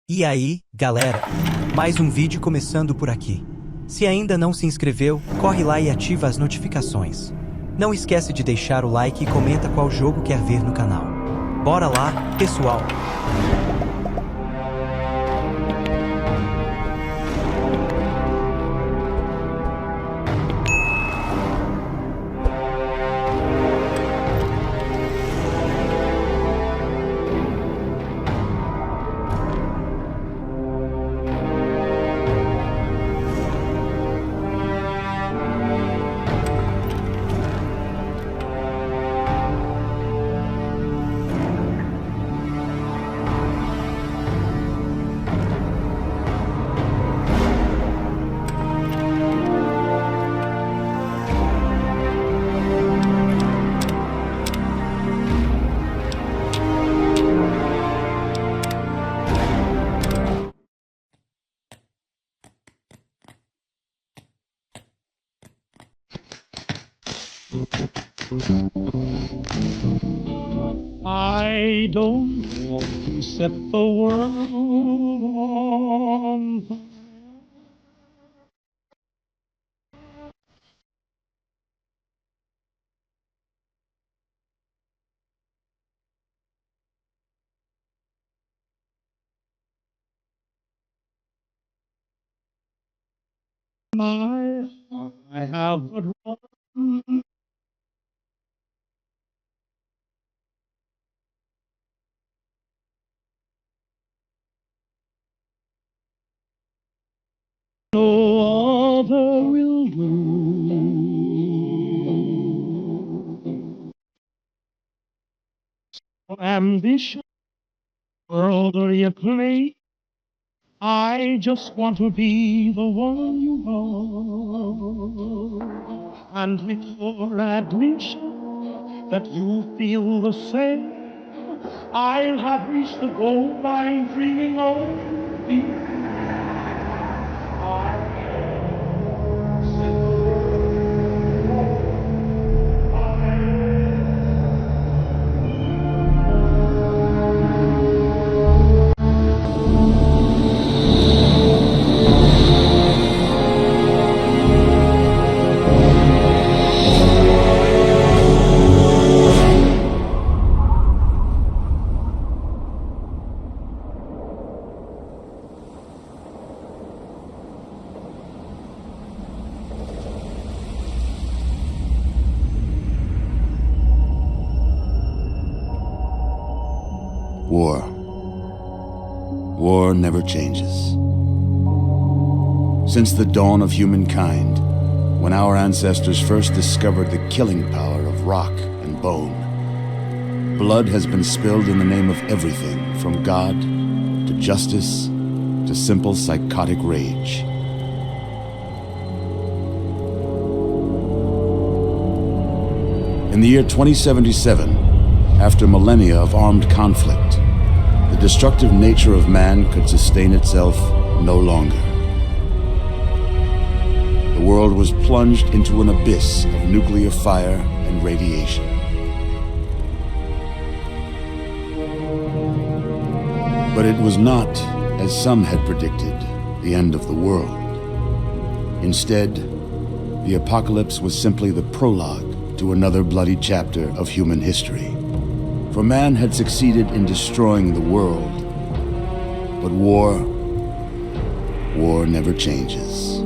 E aí, galera? Mais um vídeo começando por aqui. Se ainda não se inscreveu, corre lá e ativa as notificações. Não esquece de deixar o like e comenta qual jogo quer ver no canal. Bora lá, pessoal! I don't want to set the world on fire. I have but one. No other will do. Ambition, worldly acclaim. I just want to be the one you love. And with your admission that you feel the same, I'll have reached the goal I'm dreaming of. War never changes. Since the dawn of humankind, when our ancestors first discovered the killing power of rock and bone, blood has been spilled in the name of everything from God to justice to simple psychotic rage. In the year 2077, after millennia of armed conflict, the destructive nature of man could sustain itself no longer. The world was plunged into an abyss of nuclear fire and radiation. But it was not, as some had predicted, the end of the world. Instead, the apocalypse was simply the prologue to another bloody chapter of human history. For man had succeeded in destroying the world, but war never changes.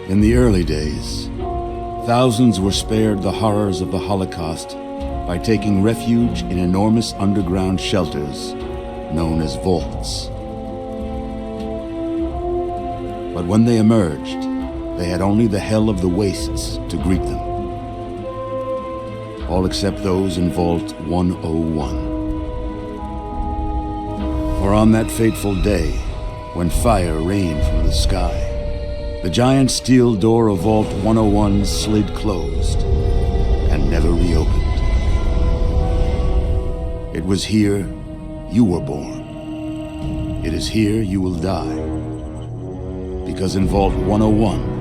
In the early days, thousands were spared the horrors of the Holocaust by taking refuge in enormous underground shelters known as vaults. But when they emerged, they had only the hell of the wastes to greet them. All except those in Vault 101. For on that fateful day, when fire rained from the sky, the giant steel door of Vault 101 slid closed and never reopened. It was here you were born. It is here you will die. Because in Vault 101,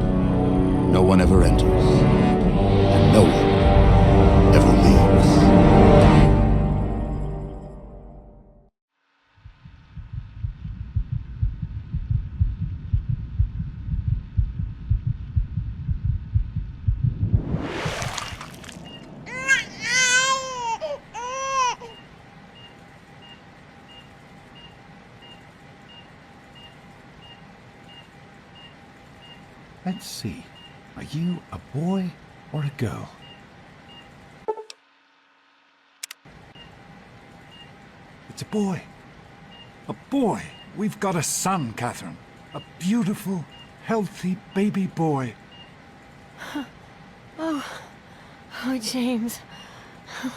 no one one ever enters, and no one ever leaves. Let's see. Are you a boy or a girl? It's a boy. A boy. We've got a son, Catherine. A beautiful, healthy baby boy. Oh, James.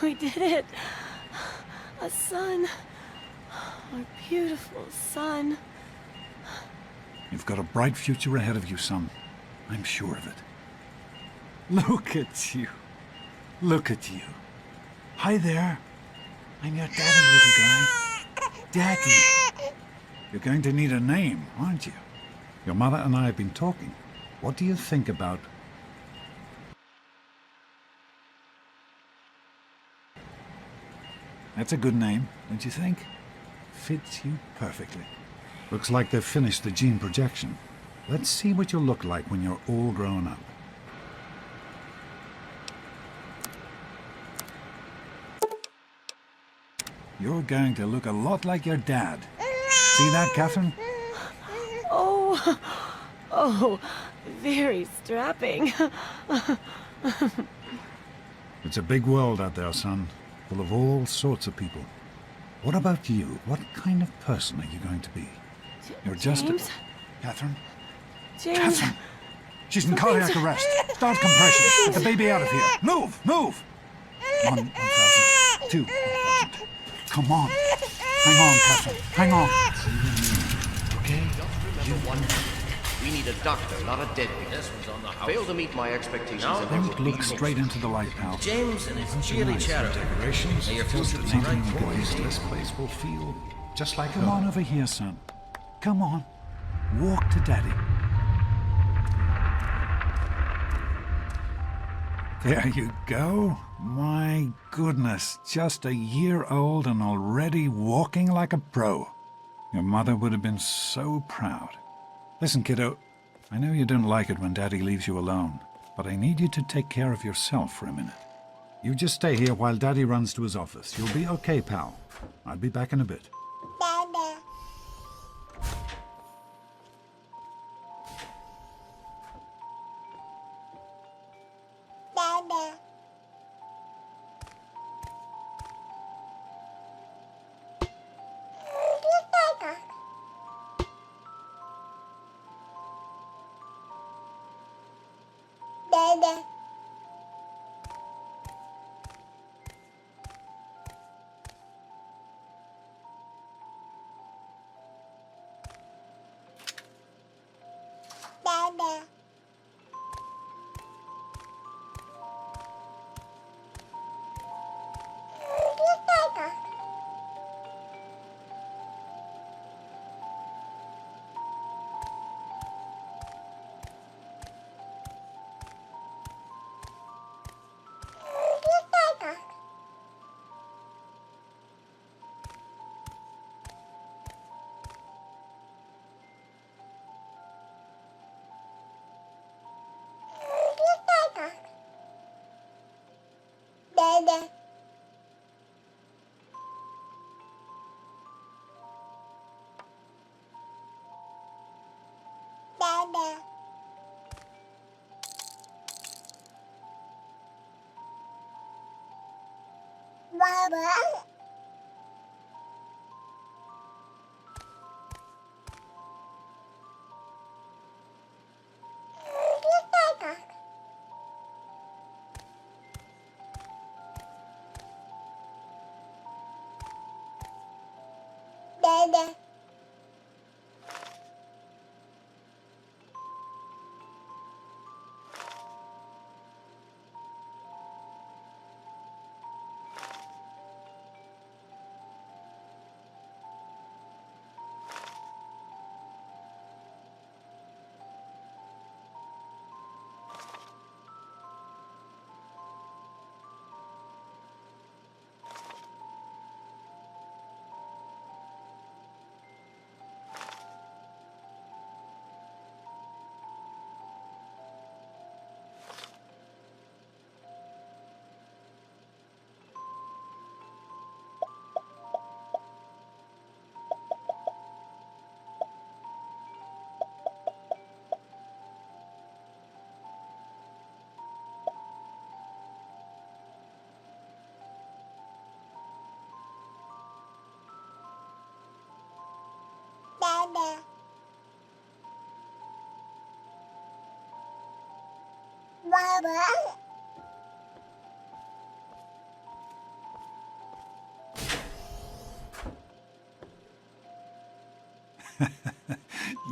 We did it. A son. Our beautiful son. You've got a bright future ahead of you, son. I'm sure of it. Look at you. Look at you. Hi there. I'm your daddy, little guy. Daddy. You're going to need a name, aren't you? Your mother and I have been talking. What do you think about... That's a good name, don't you think? Fits you perfectly. Looks like they've finished the gene projection. Let's see what you'll look like when you're all grown up. You're going to look a lot like your dad. See that, Catherine? Oh, very strapping. It's a big world out there, son, full of all sorts of people. What about you? What kind of person are you going to be? You're just James? Catherine? James. Catherine! She's in cardiac arrest. Start compression. Get the baby out of here. Move! Move! 1,000. 2,000. Come on. Hang on, Catherine. Hang on. Okay? Remember one thing. We need a doctor, not a deadbeat. This one's on the house. Fail to meet my expectations. Now, don't look straight into the light, pal. James, and it's really chatter. Decorations. May your Just future a be name bright, boys. boys. This place will feel just like home. Come on over here, son. Come on. Walk to Daddy. There you go. My goodness, just a year old and already walking like a pro. Your mother would have been so proud. Listen, kiddo, I know you don't like it when Daddy leaves you alone, but I need you to take care of yourself for a minute. You just stay here while Daddy runs to his office. You'll be okay, pal. I'll be back in a bit. Dada. Dada. Dada. Dada. Dada. Dada. Baba. Dada. Baba.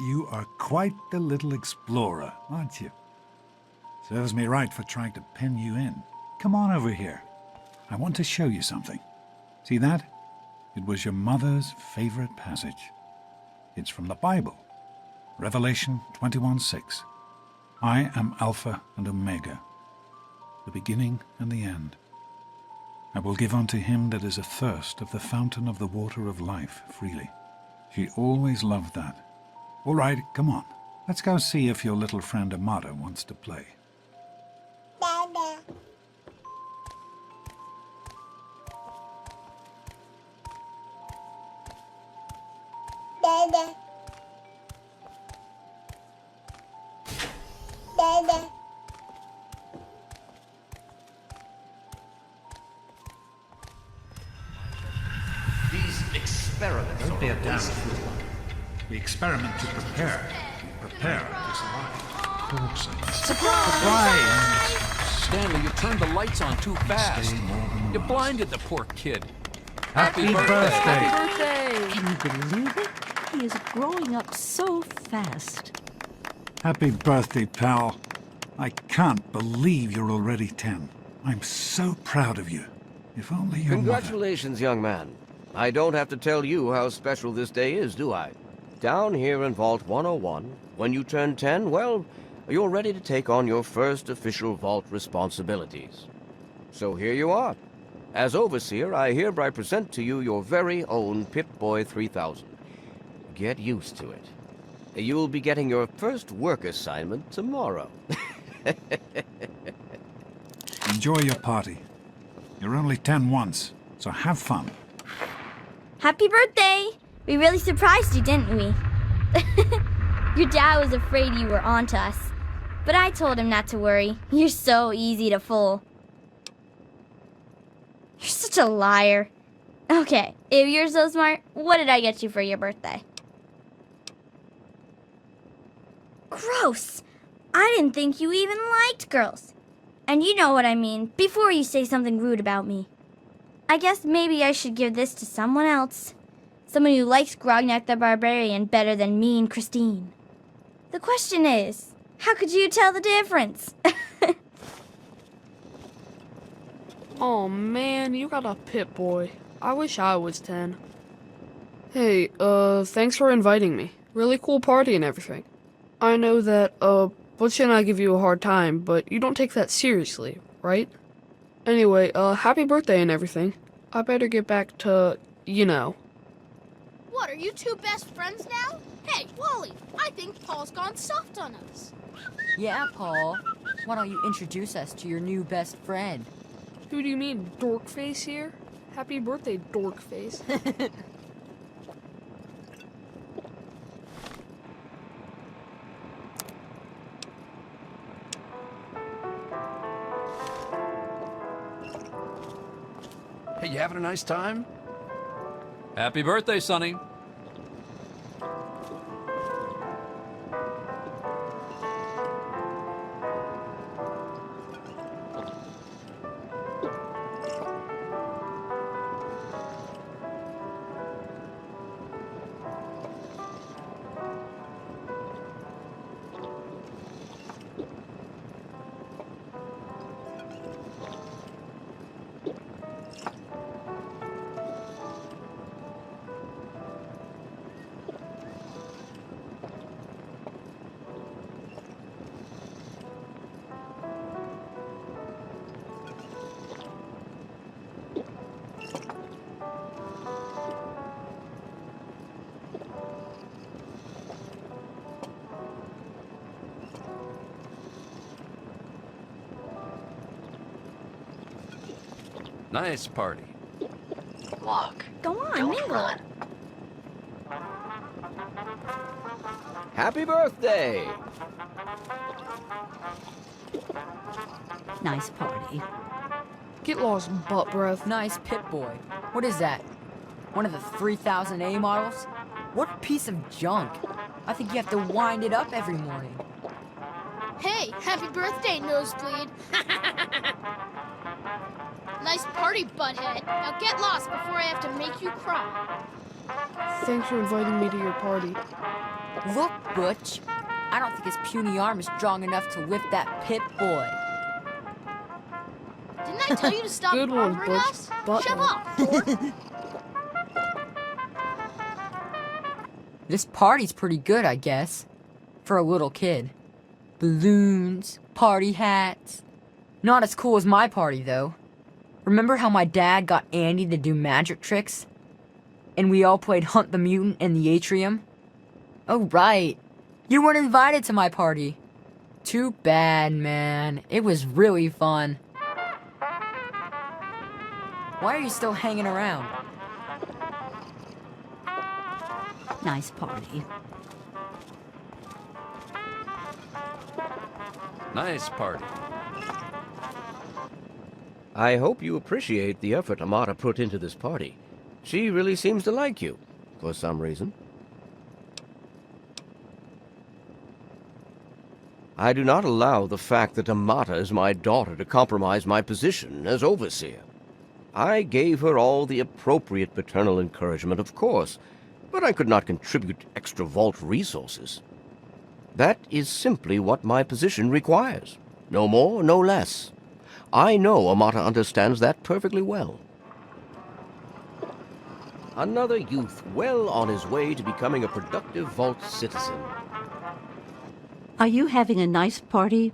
You are quite the little explorer, aren't you? Serves me right for trying to pin you in. Come on over here. I want to show you something. See that? It was your mother's favorite passage. It's from the Bible. Revelation 21:6. I am Alpha and Omega, the beginning and the end. I will give unto him that is athirst of the fountain of the water of life freely. She always loved that. All right, come on. Let's go see if your little friend Amada wants to play. Dada. Dada. Dada. These experiments Don't be a are damn wasted. fool. We experiment to prepare. We prepare to survive. Surprise! Stanley, you turned the lights on too fast. You blinded the poor kid. Happy birthday! Birthday! Can you believe it? He is growing up so fast. Happy birthday, pal. I can't believe you're already 10. I'm so proud of you. If only your mother... Congratulations, young man. I don't have to tell you how special this day is, do I? Down here in Vault 101, when you turn 10, well, you're ready to take on your first official Vault responsibilities. So here you are. As Overseer, I hereby present to you your very own Pip-Boy 3000. Get used to it. You'll be getting your first work assignment tomorrow. Enjoy your party. You're only 10 once, so have fun. Happy birthday! We really surprised you, didn't we? Your dad was afraid you were onto us, but I told him not to worry. You're so easy to fool. You're such a liar. Okay, if you're so smart, what did I get you for your birthday? Gross! I didn't think you even liked girls. And you know what I mean, before you say something rude about me. I guess maybe I should give this to someone else. Someone who likes Grognak the Barbarian better than me and Christine. The question is, how could you tell the difference? Oh man, you got a Pip-Boy. I wish I was 10. Hey, thanks for inviting me. Really cool party and everything. I know that, Butch and I give you a hard time, but you don't take that seriously, right? Anyway, happy birthday and everything. I better get back to, you know. What, are you two best friends now? Hey, Wally, I think Paul's gone soft on us. Yeah, Paul. Why don't you introduce us to your new best friend? Who do you mean, Dorkface here? Happy birthday, Dorkface. Hey, you having a nice time? Happy birthday, Sonny. Nice party. Look. Go on, mingle. Happy birthday! Nice party. Get lost, butt breath. Nice Pip-Boy. What is that? One of the 3000A models? What a piece of junk. I think you have to wind it up every morning. Hey, happy birthday, Nosebleed. Nice party, butthead. Now get lost before I have to make you cry. Thanks for inviting me to your party. Look, Butch. I don't think his puny arm is strong enough to lift that pit boy. Didn't I tell you to stop Good one, bothering Butch. us? But Shove off, dork. This party's pretty good, I guess. For a little kid. Balloons, party hats. Not as cool as my party, though. Remember how my dad got Andy to do magic tricks? And we all played Hunt the Mutant in the atrium? Oh, right. You weren't invited to my party. Too bad, man. It was really fun. Why are you still hanging around? Nice party. Nice party. I hope you appreciate the effort Amata put into this party. She really seems to like you, for some reason. I do not allow the fact that Amata is my daughter to compromise my position as overseer. I gave her all the appropriate paternal encouragement, of course, but I could not contribute extra vault resources. That is simply what my position requires. No more, no less. I know Amata understands that perfectly well. Another youth well on his way to becoming a productive vault citizen. Are you having a nice party?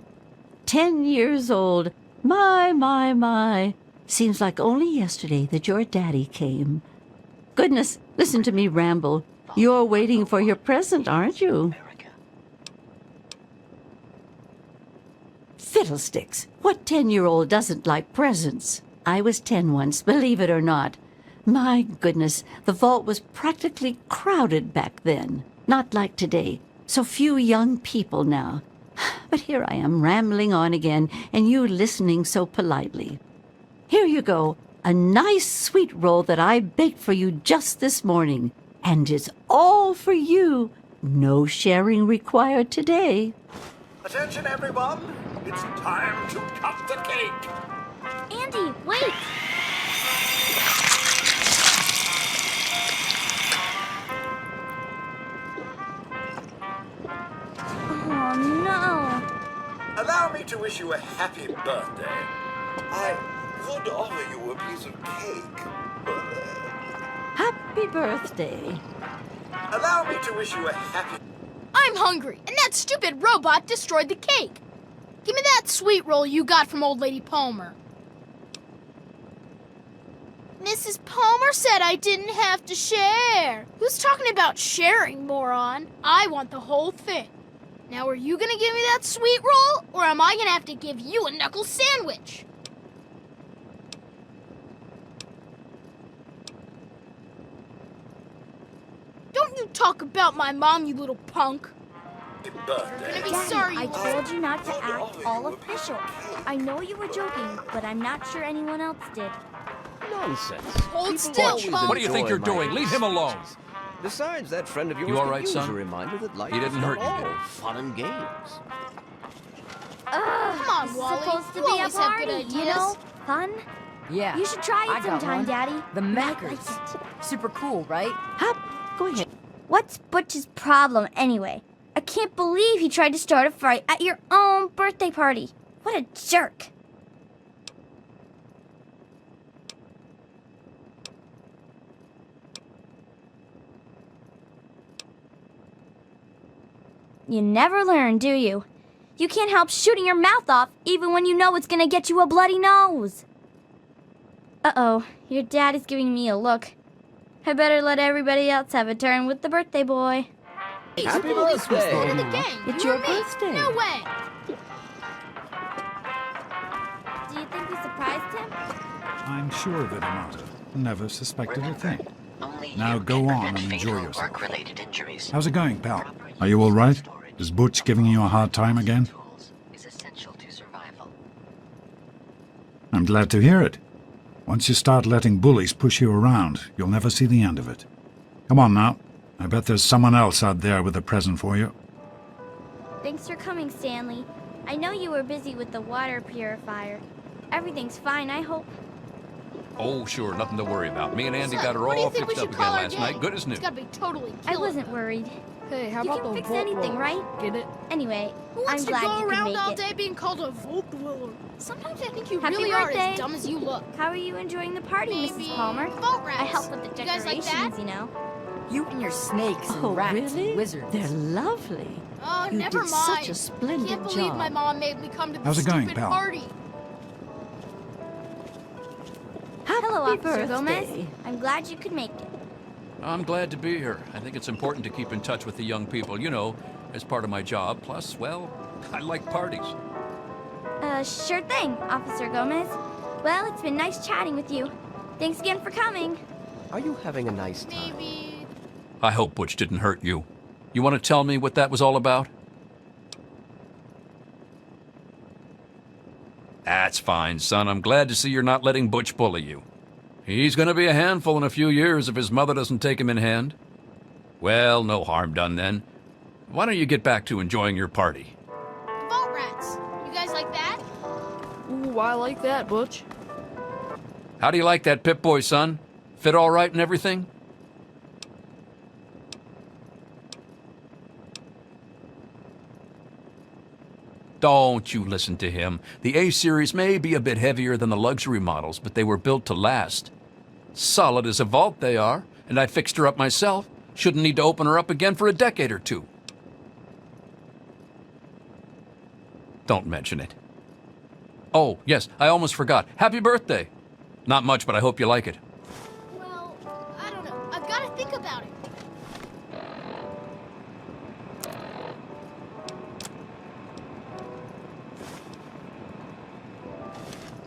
10 years old. My. Seems like only yesterday that your daddy came. Goodness, listen to me ramble. You're waiting for your present, aren't you? Fiddlesticks! What 10-year-old doesn't like presents? I was 10 once, believe it or not. My goodness, the vault was practically crowded back then. Not like today. So few young people now. But here I am rambling on again, and you listening so politely. Here you go, a nice sweet roll that I baked for you just this morning. And it's all for you. No sharing required today. Attention, everyone! It's time to cut the cake! Andy, wait! Oh, no. Allow me to wish you a happy birthday. I would offer you a piece of cake, but... Happy birthday. Allow me to wish you a happy... I'm hungry, and that stupid robot destroyed the cake. Give me that sweet roll you got from old Lady Palmer. Mrs. Palmer said I didn't have to share. Who's talking about sharing, moron? I want the whole thing. Now, are you gonna give me that sweet roll, or am I gonna have to give you a knuckle sandwich? Don't you talk about my mom, you little punk. birthday. You're gonna be Daddy, sorry I you told you not to act all official. I know you were joking, but I'm not sure anyone else did. Nonsense. Hold still, punk. What do you think you're doing? Leave him alone. Besides, that friend of yours You all could right, use son? a reminder that life He didn't is hurt not you, did all he? fun and games. Come on, It's Wally. supposed to You be a always have party, good ideas. you know? Fun. Yeah. You should try I it got sometime, one. Daddy. The You might Mackers. like it. Super cool, right? Hop, go ahead. What's Butch's problem anyway? I can't believe he tried to start a fight at your own birthday party. What a jerk. You never learn, do you? You can't help shooting your mouth off even when you know it's gonna get you a bloody nose. Uh-oh, your dad is giving me a look. I better let everybody else have a turn with the birthday boy. Happy Police was birthday. one of the gang. It's You your or me? birthday. No way. Do you think we surprised him? I'm sure of it, Amata. Never suspected a thing. Now go on and enjoy yourself. How's it going, pal? Are you all right? Is Butch giving you a hard time again? I'm glad to hear it. Once you start letting bullies push you around, you'll never see the end of it. Come on now. I bet there's someone else out there with a present for you. Thanks for coming, Stanley. I know you were busy with the water purifier. Everything's fine, I hope. Oh, sure, nothing to worry about. Me and Andy Son, got her what do you all think we fixed up should again call our last game? night. Good as new. It's gotta be totally killer. I wasn't worried. Hey, how You about can the fix vault anything, roller? right? Get it? Anyway, Who wants I'm to glad go you could around make all it. day being called a vault dweller? Sometimes I think you Happy really are birthday. as dumb as you look. How are you enjoying the party, Maybe Mrs. Palmer? vault rats. I help with the You guys like decorations, that? you know. You and your snakes and Oh, rats really? and wizards. They're lovely. Oh, You never did mind. such a splendid Can't believe job. my mom made me come to this How's it going, stupid pal? party. Hello, Happy Officer Gomez. birthday. I'm glad you could make it. I'm glad to be here. I think it's important to keep in touch with the young people, you know, as part of my job. Plus, well, I like parties. Sure thing, Officer Gomez. Well, it's been nice chatting with you. Thanks again for coming. Are you having a nice time? Maybe. I hope Butch didn't hurt you. You want to tell me what that was all about? That's fine, son. I'm glad to see you're not letting Butch bully you. He's going to be a handful in a few years if his mother doesn't take him in hand. Well, no harm done then. Why don't you get back to enjoying your party? Vault rats. You guys like that? Ooh, I like that, Butch. How do you like that Pip-Boy, son? Fit all right and everything? Don't you listen to him. The A-Series may be a bit heavier than the luxury models, but they were built to last. Solid as a vault they are, and I fixed her up myself. Shouldn't need to open her up again for a decade or two. Don't mention it. Oh, yes, I almost forgot. Happy birthday. Not much, but I hope you like it. Well, I don't know. I've got to think about it.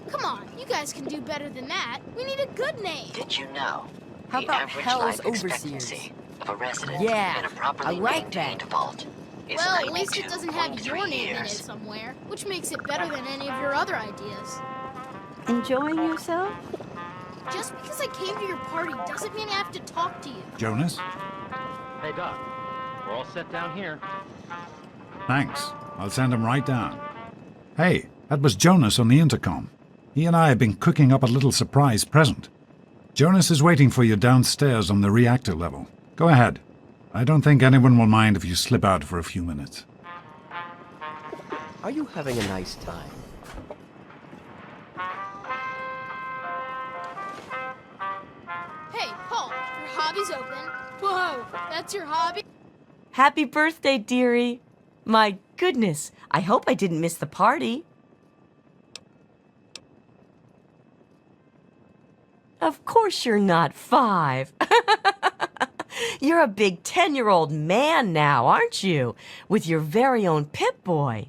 Come on, you guys can do better than that. We need a good name. Did you know? How the about average Hell's life Overseers? expectancy of a resident Yeah, in a properly I like maintained that. vault is Well, at least it doesn't have 92.3 your name in it years. somewhere, which makes it better than any of your other ideas. Enjoying yourself? Just because I came to your party doesn't mean I have to talk to you. Jonas? Hey, Doc. We're all set down here. Thanks. I'll send him right down. Hey, that was Jonas on the intercom. He and I have been cooking up a little surprise present. Jonas is waiting for you downstairs on the reactor level. Go ahead. I don't think anyone will mind if you slip out for a few minutes. Are you having a nice time? Hey, Paul, your hobby's open. Whoa, that's your hobby? Happy birthday, dearie. My goodness, I hope I didn't miss the party. Of course you're not 5. You're a big 10-year-old man now, aren't you? With your very own Pip-Boy.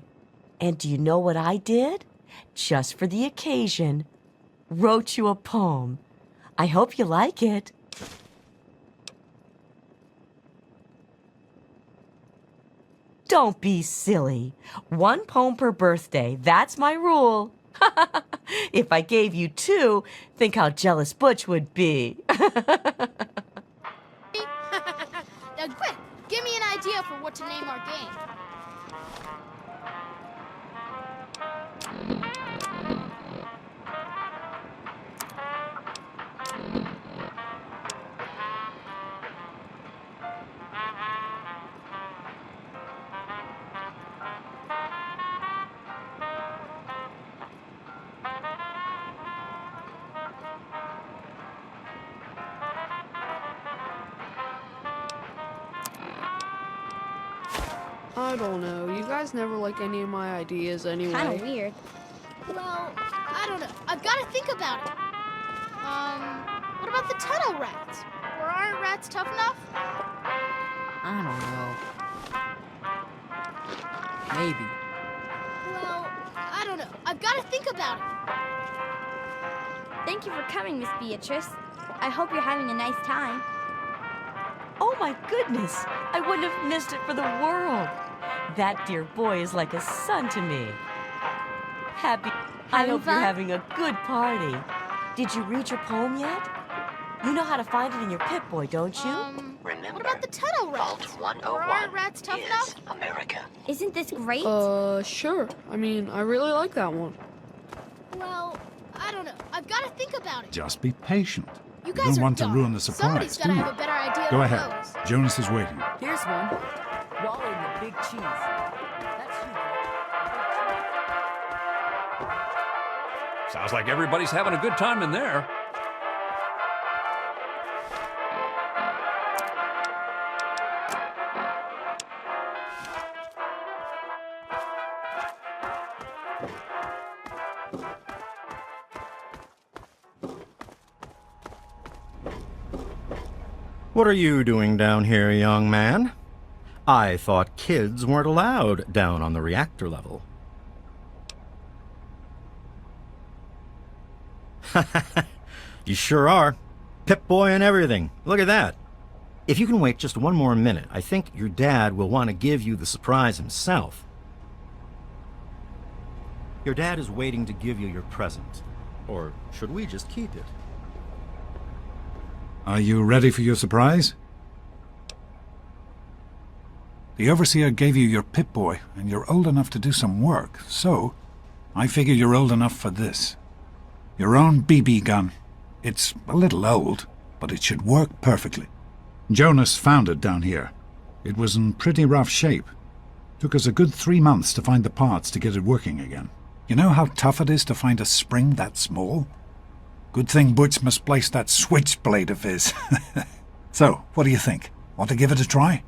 And do you know what I did? Just for the occasion, wrote you a poem. I hope you like it. Don't be silly. 1 poem per birthday, that's my rule. If I gave you 2, think how jealous Butch would be. Now quick, give me an idea for what to name our game. I don't know. You guys never like any of my ideas anyway. Kinda weird. Well, I don't know. I've got to think about it. What about the tunnel rats? Or aren't rats tough enough? I don't know. Maybe. Well, I don't know. I've got to think about it. Thank you for coming, Miss Beatrice. I hope you're having a nice time. Oh my goodness, I wouldn't have missed it for the world. That dear boy is like a son to me. I hope fun? you're having a good party. Did you read your poem yet? You know how to find it in your Pip-Boy, don't you? Remember, what about the tunnel rats? Vault 101 Aren't rats tough is enough? America. Isn't this great? Sure. I mean, I really like that one. Well, I don't know. I've got to think about it. Just be patient. You don't guys are want dumb. to ruin the surprise, Somebody's do got to you? have a better idea Go than ahead. those. Jonas is waiting. Here's one. Wally and the big cheese. That's you. Sounds like everybody's having a good time in there. What are you doing down here, young man? I thought kids weren't allowed down on the reactor level. You sure are. Pip-Boy and everything. Look at that. If you can wait just one more minute, I think your dad will want to give you the surprise himself. Your dad is waiting to give you your present. Or should we just keep it? Are you ready for your surprise? The Overseer gave you your Pip-Boy, and you're old enough to do some work, so I figure you're old enough for this. Your own BB gun. It's a little old, but it should work perfectly. Jonas found it down here. It was in pretty rough shape. Took us a good 3 months to find the parts to get it working again. You know how tough it is to find a spring that small? Good thing Butch misplaced that switchblade of his. So, what do you think? Want to give it a try?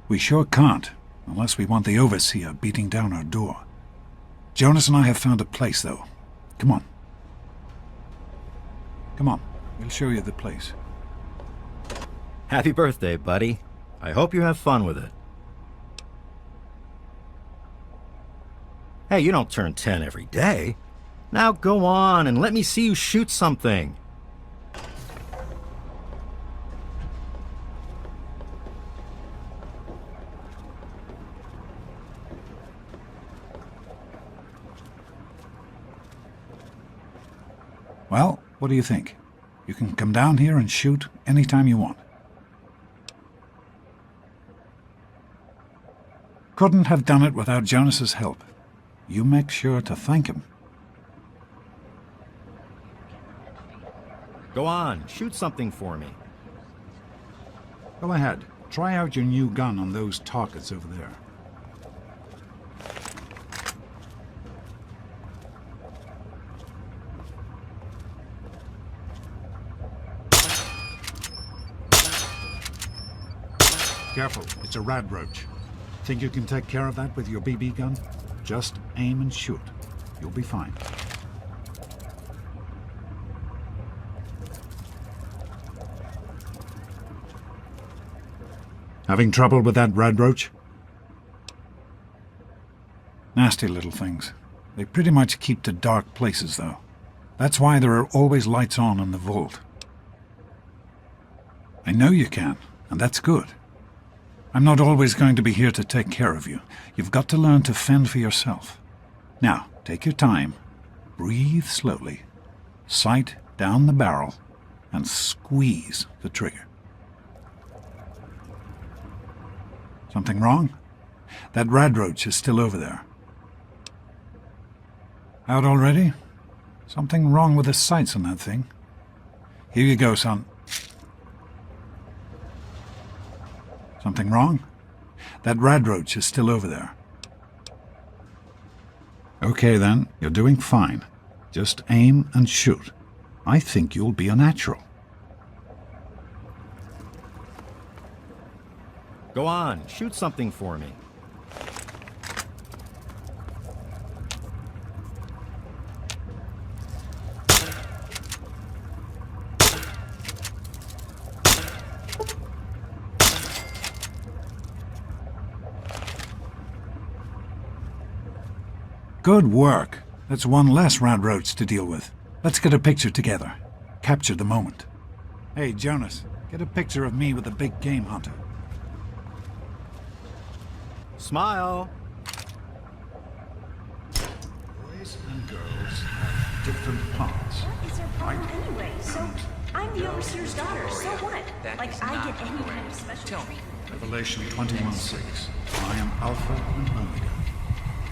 We sure can't, unless we want the Overseer beating down our door. Jonas and I have found a place, though. Come on. Come on, we'll show you the place. Happy birthday, buddy. I hope you have fun with it. Hey, you don't turn 10 every day. Now go on and let me see you shoot something. Well, what do you think? You can come down here and shoot anytime you want. Couldn't have done it without Jonas's help. You make sure to thank him. Go on, shoot something for me. Go ahead. Try out your new gun on those targets over there. Careful, it's a rad roach. Think you can take care of that with your BB gun? Just aim and shoot. You'll be fine. Having trouble with that rad roach? Nasty little things. They pretty much keep to dark places, though. That's why there are always lights on in the vault. I know you can, and that's good. I'm not always going to be here to take care of you. You've got to learn to fend for yourself. Now, take your time. Breathe slowly. Sight down the barrel, and squeeze the trigger. Something wrong? That rad roach is still over there. Out already? Something wrong with the sights on that thing. Here you go, son. Something wrong? That rad roach is still over there. Okay then, you're doing fine. Just aim and shoot. I think you'll be a natural. Go on, shoot something for me. Good work. That's one less rad roach to deal with. Let's get a picture together. Capture the moment. Hey, Jonas, get a picture of me with the big game hunter. Smile. Boys and girls have different parts. What is her problem anyway? So, I'm the overseer's daughter, so what? Like, I get any kind of special treatment. Revelation 21:6. I am Alpha and Omega,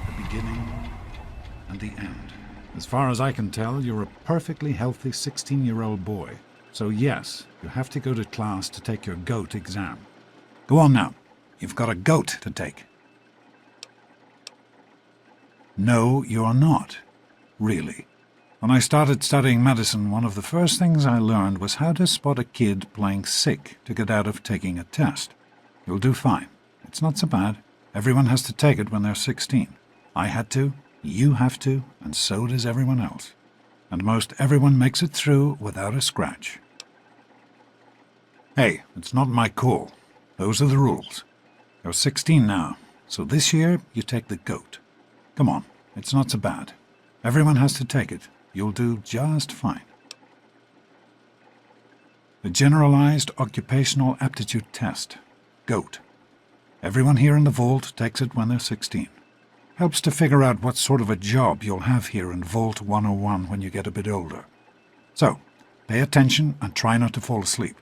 the beginning and the end. As far as I can tell, you're a perfectly healthy 16-year-old boy. So yes, you have to go to class to take your GOAT exam. Go on now. You've got a GOAT to take. No, you're not. Really. When I started studying medicine, one of the first things I learned was how to spot a kid playing sick to get out of taking a test. You'll do fine. It's not so bad. Everyone has to take it when they're 16. I had to, you have to, and so does everyone else. And most everyone makes it through without a scratch. Hey, it's not my call. Those are the rules. You're 16 now, so this year you take the GOAT. Come on, it's not so bad. Everyone has to take it. You'll do just fine. The Generalized Occupational Aptitude Test, GOAT. Everyone here in the vault takes it when they're 16. Helps to figure out what sort of a job you'll have here in Vault 101 when you get a bit older. So, pay attention and try not to fall asleep.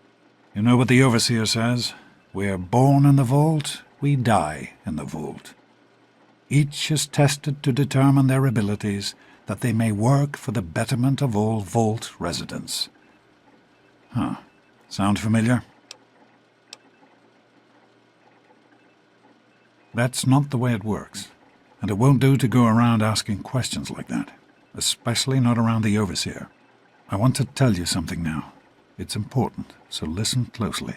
You know what the overseer says? We're born in the vault, we die in the vault. Each is tested to determine their abilities, that they may work for the betterment of all vault residents. Huh. Sound familiar? That's not the way it works. And it won't do to go around asking questions like that, especially not around the overseer. I want to tell you something now. It's important, so listen closely.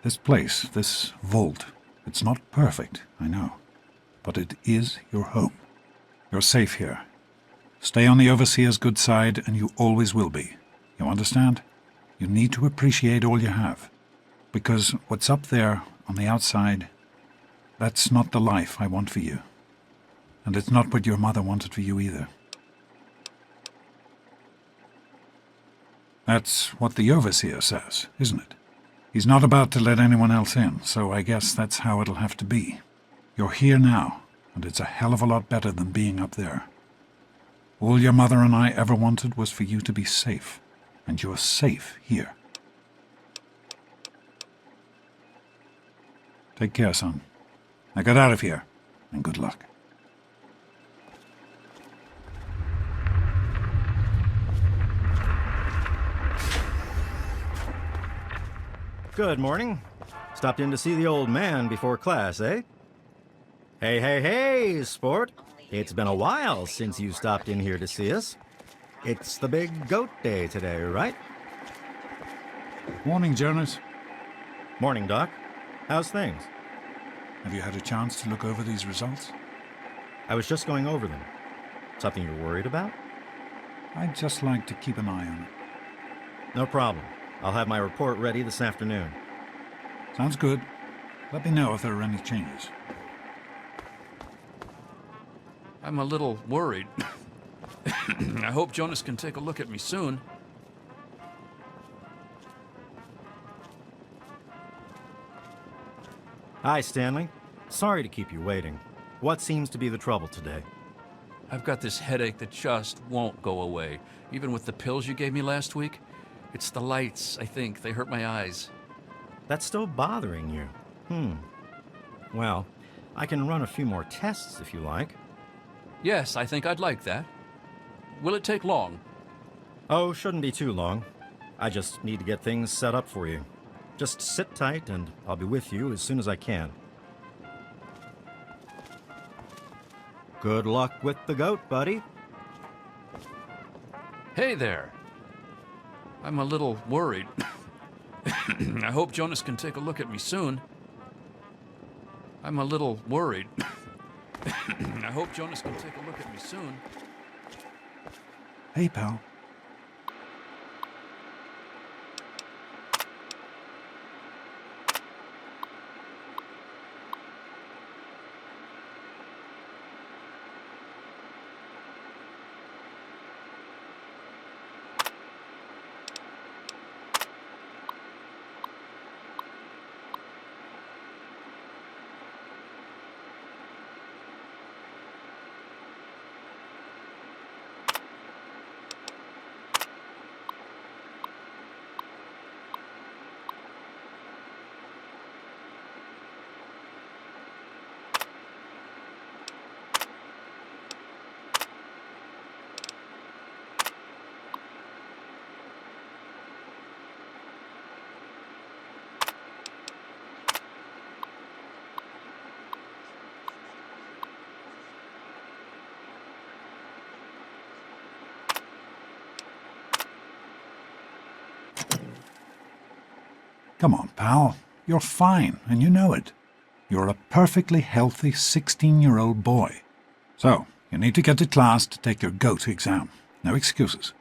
This place, this vault, it's not perfect, I know, but it is your home. You're safe here. Stay on the overseer's good side, and you always will be. You understand? You need to appreciate all you have, because what's up there on the outside, that's not the life I want for you. And it's not what your mother wanted for you either. That's what the overseer says, isn't it? He's not about to let anyone else in, so I guess that's how it'll have to be. You're here now, and it's a hell of a lot better than being up there. All your mother and I ever wanted was for you to be safe, and you're safe here. Take care, son. Now get out of here, and good luck. Good morning. Stopped in to see the old man before class, eh? Hey, sport. It's been a while since you stopped in here to see us. It's the big goat day today, right? Morning, Jonas. Morning, Doc. How's things? Have you had a chance to look over these results? I was just going over them. Something you're worried about? I'd just like to keep an eye on it. No problem. I'll have my report ready this afternoon. Sounds good. Let me know if there are any changes. I'm a little worried. I hope Jonas can take a look at me soon. Hi, Stanley. Sorry to keep you waiting. What seems to be the trouble today? I've got this headache that just won't go away, even with the pills you gave me last week. It's the lights, I think. They hurt my eyes. That's still bothering you. Well, I can run a few more tests if you like. Yes, I think I'd like that. Will it take long? Oh, shouldn't be too long. I just need to get things set up for you. Just sit tight and I'll be with you as soon as I can. Good luck with the goat, buddy. Hey there. I'm a little worried. I hope Jonas can take a look at me soon. I'm a little worried. I hope Jonas can take a look at me soon. Hey, pal. Come on, pal. You're fine, and you know it. You're a perfectly healthy 16-year-old boy. So, you need to get to class to take your GOAT exam. No excuses.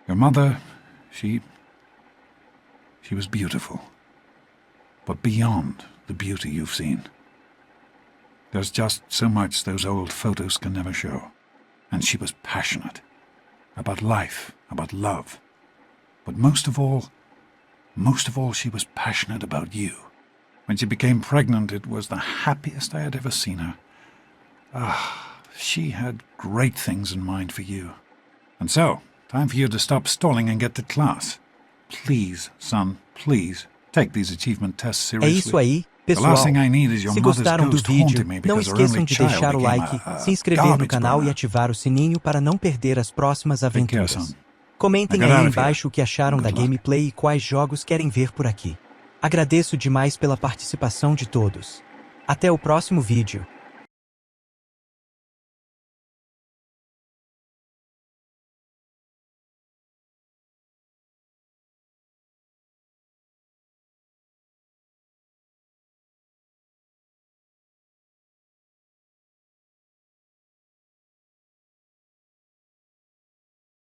Your mother, she was beautiful. But beyond the beauty you've seen. There's just so much those old photos can never show. And she was passionate. About life, about love. But most of all, she was passionate about you. When she became pregnant, it was the happiest I had ever seen her. She had great things in mind for you. And so, time for you to stop stalling and get to class. Please, son, please, take these achievement tests seriously. É isso aí, pessoal. The last thing I need is your Se mother's gostaram do ghost vídeo, haunting me não because her esqueçam only de child deixar o became like, a se inscrever no garbage canal e burner. ativar o sininho para não perder as próximas Take care, aventuras. son. Comentem Now get aí out of here. embaixo o que acharam da Good luck. gameplay e quais jogos querem ver por aqui. Agradeço demais pela participação de todos. Até o próximo vídeo.